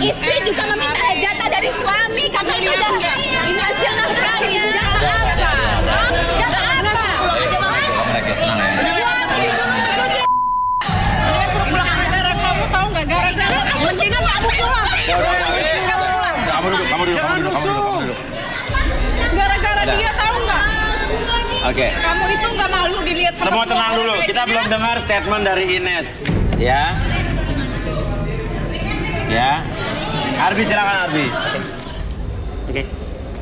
istri juga meminta jatah dari suami karena itu udah ini hasil nafkahnya. Jatah apa? Jatah apa? Suami disuruh mencuci. Dia suruh pulang. Gara-gara kamu tahu nggak? Gara-gara mendingan kamu pulang. Kamu duduk. Gara-gara dia tahu nggak? Oke. Kamu itu nggak malu dilihat sama Semua tenang dulu. orang Kita kayak belum gini, dengar statement dari Ines, ya. Ya. Arbi, silakan Arbi. Oke,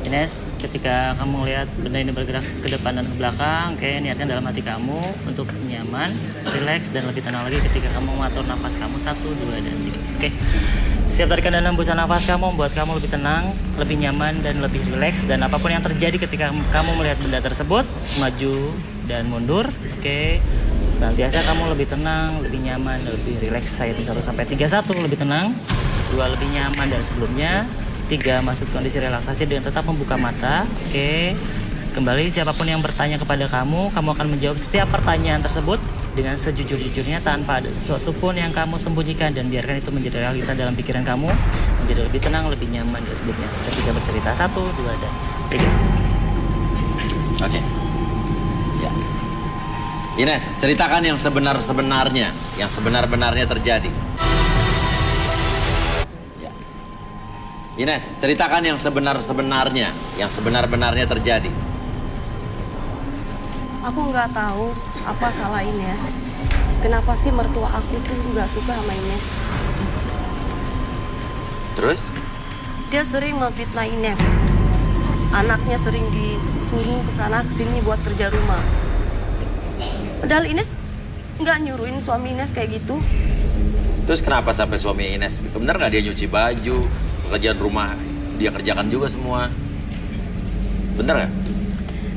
Ines, ketika kamu lihat benda ini bergerak ke depan dan ke belakang, oke, niatkan dalam hati kamu untuk nyaman, rileks, dan lebih tenang lagi ketika kamu mengatur nafas kamu 1, 2, dan 3. Oke. Setiap tarikan dan hembusan nafas kamu membuat kamu lebih tenang, lebih nyaman, dan lebih rileks. Dan apapun yang terjadi ketika kamu melihat benda tersebut, maju dan mundur. Oke. Senantiasa kamu lebih tenang, lebih nyaman, dan lebih rileks. Saya hitung 1 sampai 3. 1, lebih tenang. 2, lebih nyaman dari sebelumnya. 3, masuk kondisi relaksasi dengan tetap membuka mata. Oke. Kembali, siapapun yang bertanya kepada kamu akan menjawab setiap pertanyaan tersebut dengan sejujur-jujurnya tanpa ada sesuatu pun yang kamu sembunyikan, dan biarkan itu menjadi realita dalam pikiran kamu, menjadi lebih tenang, lebih nyaman dari sebelumnya. Ketika bercerita 1, 2, dan 3. Oke. Ya. Ines, ceritakan yang sebenar-sebenarnya, yang sebenar-benarnya terjadi. Ya. Ines, ceritakan yang sebenar-sebenarnya, yang sebenar-benarnya terjadi. Aku nggak tahu apa salah Ines. Kenapa sih mertua aku tuh nggak suka sama Ines? Terus? Dia sering memfitnah Ines. Anaknya sering disuruh ke sana ke sini buat kerja rumah. Padahal Ines nggak nyuruhin suami Ines kayak gitu. Terus kenapa sampai suami Ines? Bener nggak dia nyuci baju, pekerjaan rumah dia kerjakan juga semua? Bener nggak?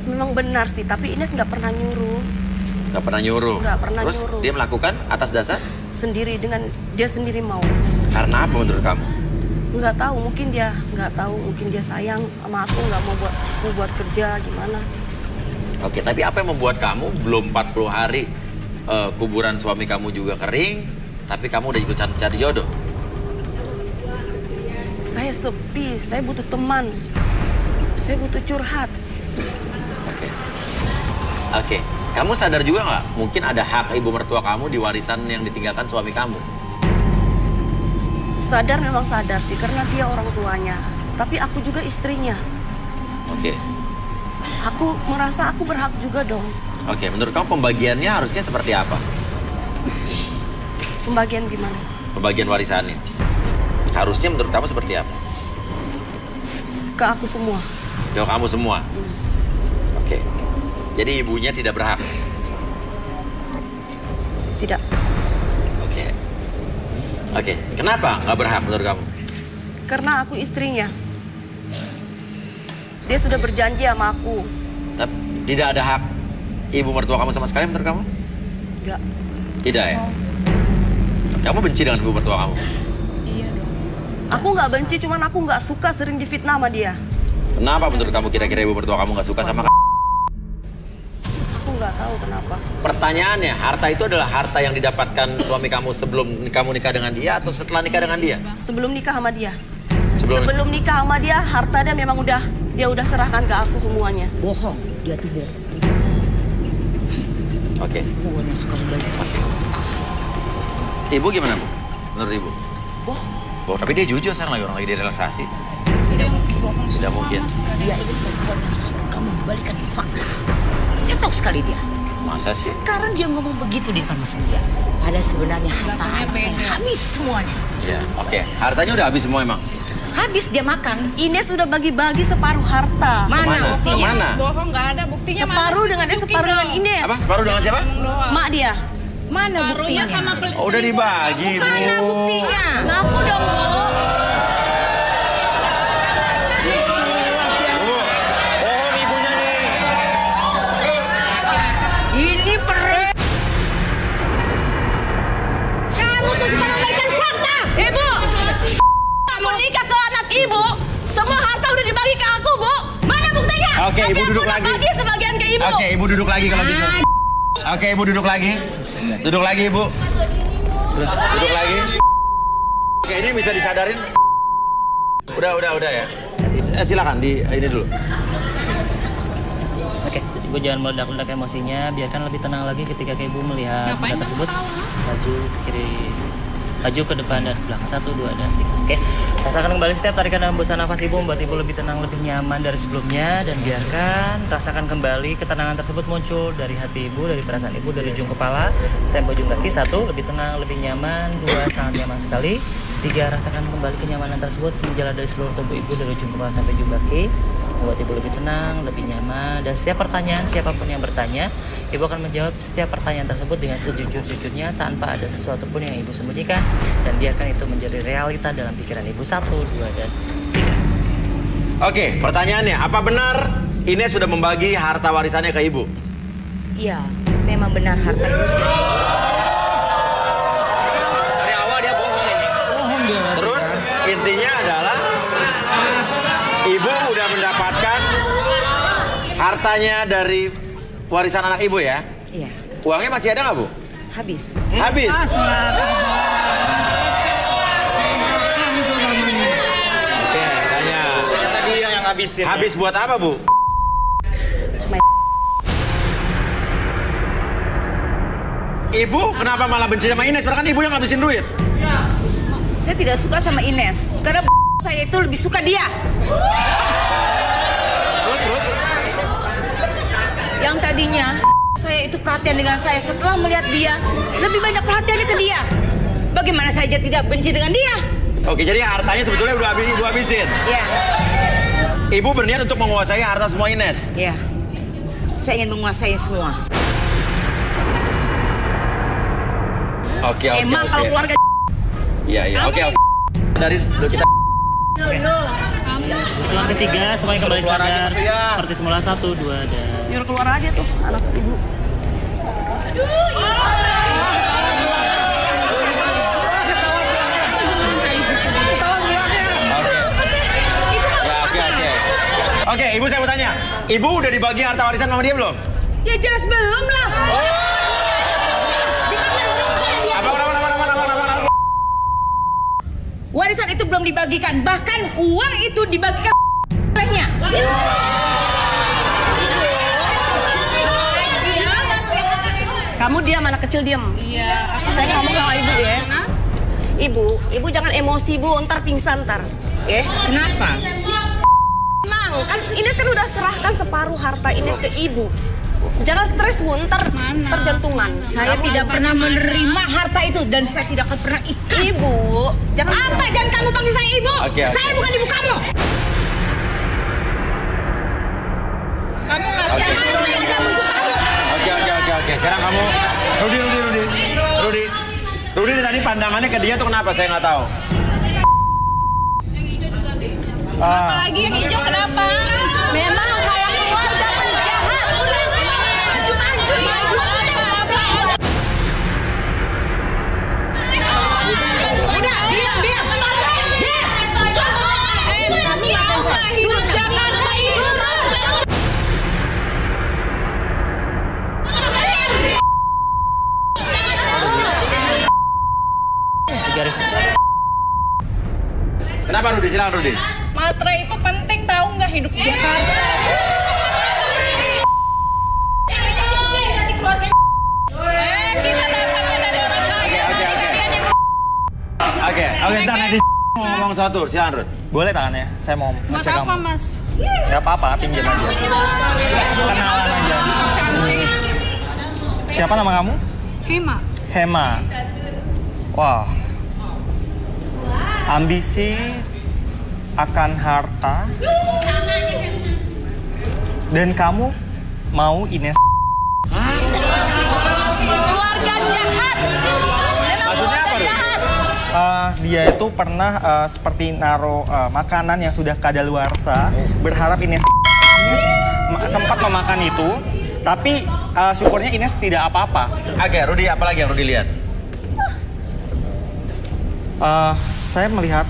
Memang benar sih, tapi Ines nggak pernah nyuruh. Nggak pernah nyuruh? Nggak pernah Terus nyuruh. dia melakukan atas dasar? Sendiri, dengan dia sendiri mau. Karena apa menurut kamu? Nggak tahu, mungkin dia nggak tahu, mungkin dia sayang sama aku, nggak mau buat kerja gimana. Oke, tapi apa yang membuat kamu belum 40 hari kuburan suami kamu juga kering, tapi kamu udah ikut cari jodoh? Saya sepi, saya butuh teman. Saya butuh curhat. Oke. Kamu sadar juga nggak? Mungkin ada hak ibu mertua kamu di warisan yang ditinggalkan suami kamu. Sadar, memang sadar sih, karena dia orang tuanya. Tapi aku juga istrinya. Oke. Aku merasa aku berhak juga dong. Oke, menurut kamu pembagiannya harusnya seperti apa? Pembagian gimana? Pembagian warisannya. Harusnya menurut kamu seperti apa? Ke aku semua. Ke kamu semua? Oke. Jadi ibunya tidak berhak? Tidak. Oke. Oke, kenapa nggak berhak menurut kamu? Karena aku istrinya. Dia sudah berjanji sama aku. Tapi tidak ada hak ibu mertua kamu sama sekali menurut kamu? Enggak. Tidak ya? Kamu benci dengan ibu mertua kamu? Iya dong. Aku nggak benci, cuman aku nggak suka sering difitnah sama dia. Kenapa menurut kamu kira-kira ibu mertua kamu nggak suka sama kamu? Aku nggak tahu kenapa. Pertanyaannya, harta itu adalah harta yang didapatkan suami kamu sebelum kamu nikah dengan dia atau setelah nikah dengan dia? Sebelum nikah sama dia. Sebelum- Sebelum nikah sama dia, harta dia memang dia udah serahkan ke aku semuanya. Bohong, dia tuh bohong. Oke. Pokoknya suka membalikan. Ibu gimana, Bu? Menurut Ibu? Bohong, tapi dia jujur sekarang lagi, orang lagi di relaksasi. Tidak mungkin. Tidak mungkin. Dia itu perempuan yang suka membalikan fakta. Saya tahu sekali dia. Masa sih? Sekarang dia ngomong begitu di depan Mas Mulia. Pada sebenarnya harta anak saya habis semuanya. Iya, oke. Hartanya udah habis semua emang? Habis dia makan. Ines udah bagi-bagi separuh harta. Kemana? Mana buktinya? Kemana? Bohong nggak ada buktinya. Separuh dengan dia, separuh dengan Ines. Apa? Separuh dengan siapa? Mak dia. Mana buktinya? Oh, udah dibagi, Bu. Mana buktinya? Ngaku dong, Bu. Bu, bohong ibunya nih. Ini Kamu tuh suka memberikan fakta. Ibu, kamu nikah ke anak ibu, semua harta udah dibagi ke aku, Bu. Mana buktinya? Oke, Tapi Ibu aku duduk udah lagi. bagi sebagian ke ibu. Oke, Ibu duduk lagi kalau gitu. Oke, Ibu duduk lagi. Duduk lagi, Ibu. Duduk lagi. Oke, ini bisa disadarin. Udah ya. Silakan ini dulu. Oke, Ibu jangan meledak-ledak emosinya, biarkan lebih tenang lagi ketika Ibu melihat benda tersebut. Maju ke depan dan ke belakang. 1, 2, dan 3. Oke, rasakan kembali setiap tarikan dan hembusan nafas Ibu membuat Ibu lebih tenang, lebih nyaman dari sebelumnya. Dan biarkan rasakan kembali ketenangan tersebut muncul dari hati Ibu, dari perasaan Ibu, dari ujung kepala sampai ujung kaki. 1, lebih tenang, lebih nyaman. 2, sangat nyaman sekali. 3, rasakan kembali kenyamanan tersebut menjalar dari seluruh tubuh Ibu, dari ujung kepala sampai ujung kaki, membuat Ibu lebih tenang, lebih nyaman. Dan setiap pertanyaan, siapapun yang bertanya, Ibu akan menjawab setiap pertanyaan tersebut dengan sejujur-jujurnya tanpa ada sesuatu pun yang Ibu sembunyikan, dan biarkan itu menjadi realita dalam pikiran Ibu. 1, 2, dan 3. Oke, pertanyaannya, apa benar Ines sudah membagi harta warisannya ke Ibu? Iya, memang benar harta Ibu sudah. Dari awal dia bohong ini. Terus intinya adalah Ibu udah mendapatkan hartanya dari warisan anak Ibu ya? Iya, Uangnya masih ada nggak, Bu? habis. Habis. Oke, tanya. Tadi yang habisin. Habis buat apa, Bu? Ibu kenapa malah benci sama Ines? Padahal kan Ibu yang ngabisin duit. Saya tidak suka sama Ines karena saya itu lebih suka dia. Terus? Yang tadinya saya itu perhatian dengan saya, setelah melihat dia lebih banyak perhatiannya ke dia. Bagaimana saja tidak benci dengan dia? Oke, jadi hartanya sebetulnya udah Ibu habisin. Ya, Ibu berniat untuk menguasai harta semua Ines. ya. Saya ingin menguasai semua. Oke. Emang kalau keluarga Iya. Oke. Dari kita. Yang ketiga, semuanya kembali Keluar aja, sadar Mas Buya. seperti semula. 1, 2, dan nyuruh keluar aja tuh anak Ibu. Oke, Ibu saya mau tanya. Ibu udah dibagi harta warisan sama dia belum? Ya jelas belum lah. Apa? Warisan itu belum dibagikan, bahkan uang itu dibagikan olehnya. Kamu diam, anak kecil diam. Iya. Saya ngomong sama Ibu ya. Ibu jangan emosi Bu, ntar pingsan ntar. Ya. Kenapa? Tenang, kan Ines kan udah serahkan separuh harta Ines ke Ibu. Jangan stres Bu, ntar terjantungan. Saya tidak pernah menerima harta itu dan saya tidak akan pernah ikhlas. Ibu, jangan Apa? Jangan kamu panggil saya ibu. Oke. Saya bukan ibu kamu. Kamu kasih saya ada musuh kamu. Oke. Sekarang kamu Rudi tadi pandangannya ke dia tuh kenapa? Saya nggak tahu. Apalagi yang hijau kenapa? memang kayak keluarga penjahat. Udah, diam. Hidup jangan garis. Kenapa Rudi? Silakan Rudi. Materai itu penting tahu nggak hidup di Jakarta? Kita dasarnya dari orang kaya. Oke, ntar nanti mau ngomong sesuatu. Silakan Rud. Boleh tangannya? Saya mau Buat ngecek apa kamu. mas? Gak apa-apa, pinjam aja. Kenalan aja. Cantik. Siapa nama kamu? Hema. Hema. Wah. Ambisi akan harta. Dan kamu mau Ines. Keluarga jahat. Maksudnya apa Rud? Dia itu pernah seperti naruh makanan yang sudah kadaluarsa, berharap Ines sempat memakan itu, tapi syukurnya Ines tidak apa-apa. Oke, Rudi, apa lagi yang Rudi lihat? Saya melihat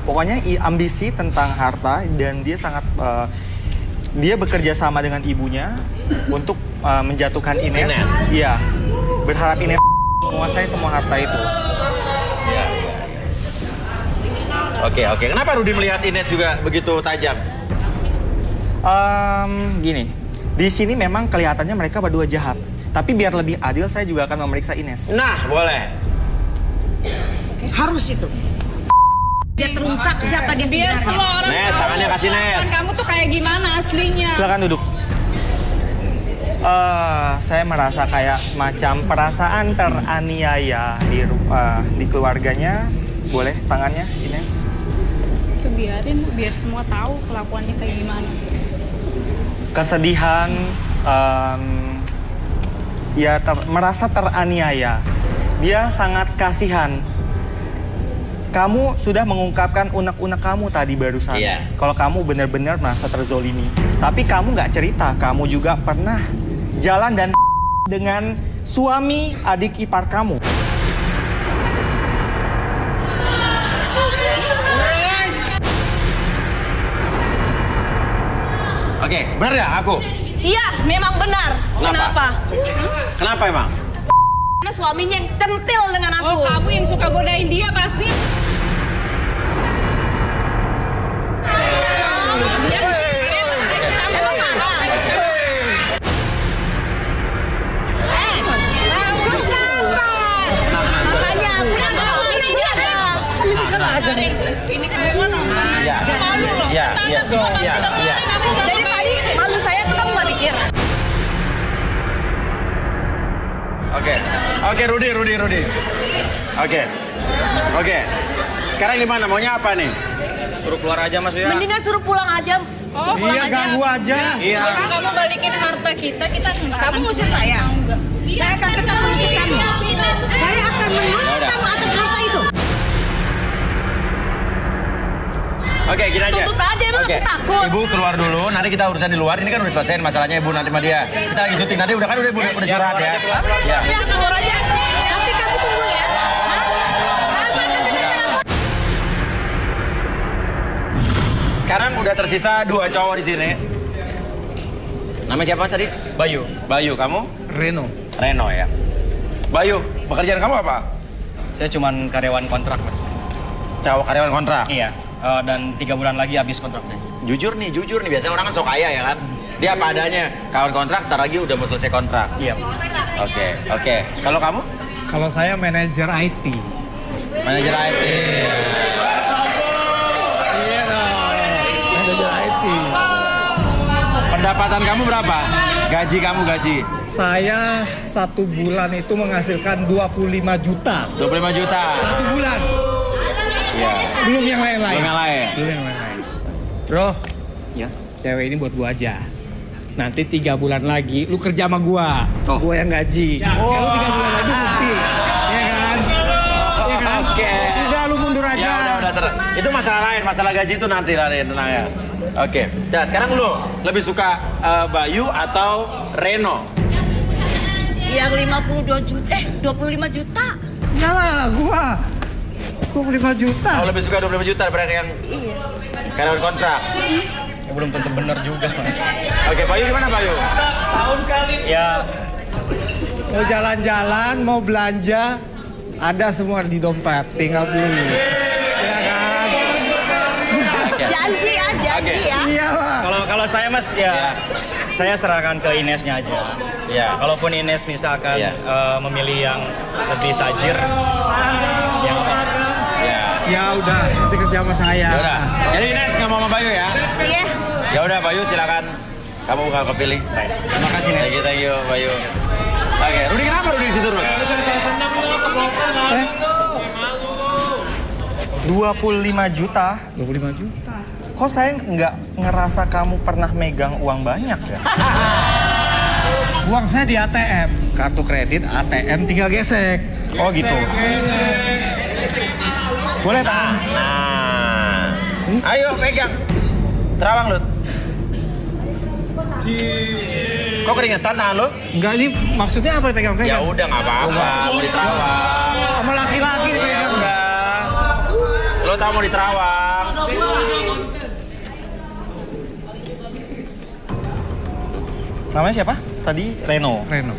pokoknya ambisi tentang harta, dan dia sangat dia bekerja sama dengan ibunya untuk menjatuhkan Ines. Iya, berharap Ines menguasai semua harta itu. Oke. Kenapa Rudi melihat Ines juga begitu tajam? Gini, di sini memang kelihatannya mereka berdua jahat. Tapi biar lebih adil, saya juga akan memeriksa Ines. Nah, boleh. Harus itu. Biar terungkap siapa dia Biar sebenarnya. semua orang Nes, tahu tangannya kasih, Nes. kelakuan kamu tuh kayak gimana aslinya. Silakan duduk. Saya merasa kayak semacam perasaan teraniaya di keluarganya. Boleh tangannya, Ines? Itu biarin, Bu, biar semua tahu kelakuannya kayak gimana. Kesedihan, ya merasa teraniaya. Dia sangat kasihan. Kamu sudah mengungkapkan unek-unek kamu tadi barusan. Iya. Kalau kamu benar-benar merasa terzolimi. Tapi kamu nggak cerita, kamu juga pernah jalan dan dengan suami adik ipar kamu. Oke, benar ya aku? Iya, memang benar. Kenapa? Kenapa emang? Karena suaminya yang centil dengan aku. Oh, kamu yang suka godain dia pasti. Dia Makanya aku yang ini ada. ini kan semua nonton. Iya. Malu loh. Iya. Jadi tadi malu saya tuh kamu nggak pikir. Oke, Rudi. Oke. Sekarang gimana? Maunya apa nih? Suruh keluar aja Mas ya. Mendingan suruh pulang aja. Oh, pulang aja. Ganggu aja. Iya. Sekarang kamu balikin harta kita enggak. Kamu ngusir saya. Enggak. Saya akan tetap menuntut kamu. Saya akan menuntut kamu atas harta itu. Oke, gini aja. Tuntut aja, emang aku takut. Ibu keluar dulu, nanti kita urusan di luar. Ini kan udah selesai masalahnya Ibu nanti sama dia. Kita lagi syuting, nanti udah curhat ya. Ya. Ya, keluar aja. Tapi kamu tunggu ya. Sekarang udah tersisa 2 cowok di sini. Namanya siapa Mas tadi? Bayu. Bayu, kamu? Reno ya. Bayu, pekerjaan kamu apa? Saya cuman karyawan kontrak Mas. Cowok karyawan kontrak. Iya. Dan 3 bulan lagi habis kontrak saya. Jujur nih. Biasanya orang kan sok kaya ya kan? Dia apa adanya. Kawan kontrak, ntar lagi udah mau selesai kontrak. Iya. Oke. Kalau kamu? Kalau saya manajer IT. Manajer IT. Iya dong, manajer IT. Pendapatan kamu berapa? Gaji kamu. Saya 1 bulan itu menghasilkan 25 juta. 25 juta. 1 bulan. Iya. Belum yang lain-lain. Belum yang lain. Bro, ya, cewek ini buat gua aja. Nanti 3 bulan lagi lu kerja sama gua. Gua yang gaji. Kalau 3 bulan lagi bukti. Ya kan? Oke. Udah lu mundur aja. Ya udah. Itu masalah lain, masalah gaji itu nanti lah, tenang ya. Oke. Nah, sekarang lu lebih suka Bayu atau Reno? Yang 25 juta. Iyalah, gua 25 juta. Oh, lebih suka 25 juta daripada yang karyawan kontrak? Ya, belum tentu benar juga Mas. Oke, Bayu gimana Bayu? Ya, Mau jalan-jalan, mau belanja, ada semua di dompet, tinggal beli. Ya kan? Janji ya. Iya lah. kalau saya Mas ya, saya serahkan ke Inesnya aja. Iya. Kalaupun Ines misalkan Iya. memilih yang lebih tajir, ya nggak apa-apa. Ya. Ya udah, nanti kerja sama saya. Ya udah. Jadi Ines nggak mau sama Bayu ya? Iya. Ya udah Bayu silakan. Kamu bukan kepilih. Terima kasih Nes. Thank you Bayu. Oke, Rudi kenapa Rudi di situ Rudi? 25 juta. 25 juta. Kok saya nggak ngerasa kamu pernah megang uang banyak ya? Uang saya di ATM, kartu kredit ATM tinggal gesek. Oh gitu. Boleh Pak? Nah. Ayo pegang. Terawang Lut. Kok keringetan tangan lo? Enggak, ini maksudnya apa pegang-pegang? Ya udah nggak apa-apa, mau diterawang. Sama laki-laki Ya dipegang. udah. Lo tau mau diterawang. Namanya siapa? Tadi Reno. Reno.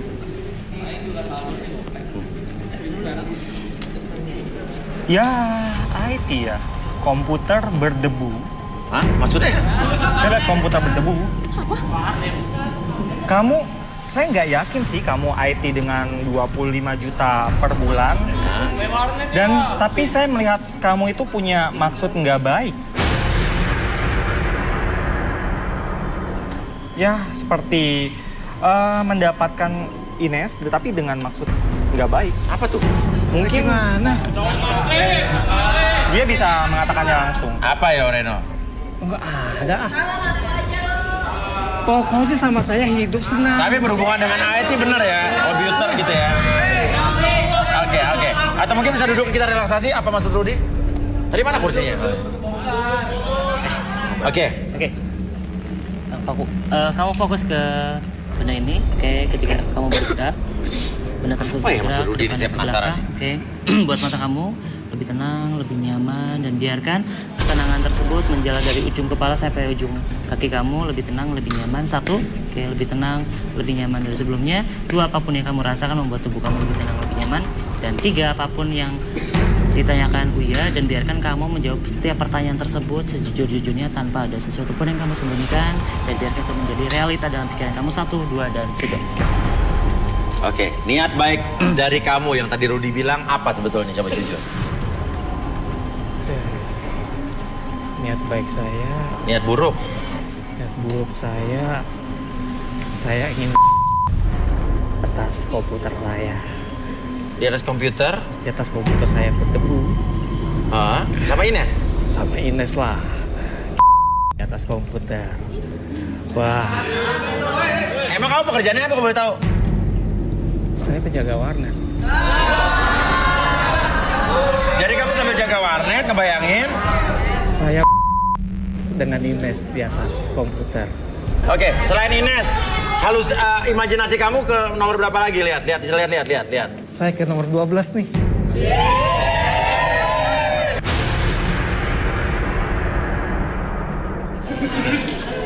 Ya, IT ya. komputer berdebu. Hah? Maksudnya? Saya lihat komputer berdebu. Saya nggak yakin sih kamu IT dengan 25 juta per bulan. Tapi saya melihat kamu itu punya maksud nggak baik. Ya, seperti mendapatkan Ines, tetapi dengan maksud nggak baik. Apa tuh? Mungkin Mana? dia bisa mengatakannya langsung. Apa ya, Reno? Enggak ada ah. Pokoknya sama saya hidup senang. Tapi berhubungan dengan IT bener ya? Komputer gitu ya? Oke. Atau mungkin bisa duduk kita relaksasi, apa maksud Rudy? Tadi mana kursinya? Oke. Kamu fokus ke benda ini. Oke, ketika kamu bergerak, benda tersebut Apa ya maksud bergerak Rudy ini? ke Saya depan dan ke penasaran. belakang. Oke, buat mata kamu lebih tenang, lebih nyaman, dan biarkan ketenangan tersebut menjalar dari ujung kepala sampai ujung kaki kamu. Lebih tenang, lebih nyaman. 1, oke, lebih tenang, lebih nyaman dari sebelumnya. 2, apapun yang kamu rasakan membuat tubuh kamu lebih tenang, lebih nyaman. Dan 3, apapun yang ditanyakan Uya, dan biarkan kamu menjawab setiap pertanyaan tersebut sejujur-jujurnya tanpa ada sesuatu pun yang kamu sembunyikan, dan biarkan itu menjadi realita dalam pikiran kamu. 1, 2, dan 3. Oke, niat baik dari kamu yang tadi Rudy bilang apa sebetulnya? Coba jujur. Niat baik saya, Niat buruk? niat buruk saya ingin atas komputer saya. Di atas komputer? Di atas komputer saya berdebu. Sama Ines? Sama Ines lah. Di atas komputer. Wah, Emang kamu pekerjaannya apa, kalau boleh tahu? saya penjaga warnet. Jadi kamu sambil jaga warnet, ngebayangin? Saya dengan Ines di atas komputer. Oke, selain Ines, imajinasi kamu ke nomor berapa lagi? Lihat. Saya ke nomor 12 nih.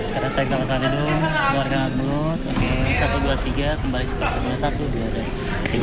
Sekarang tarik nafas lagi dulu, keluarkan mulut. Oke, 1, 2, 3, kembali seperti semula. 1, 2, dan 3.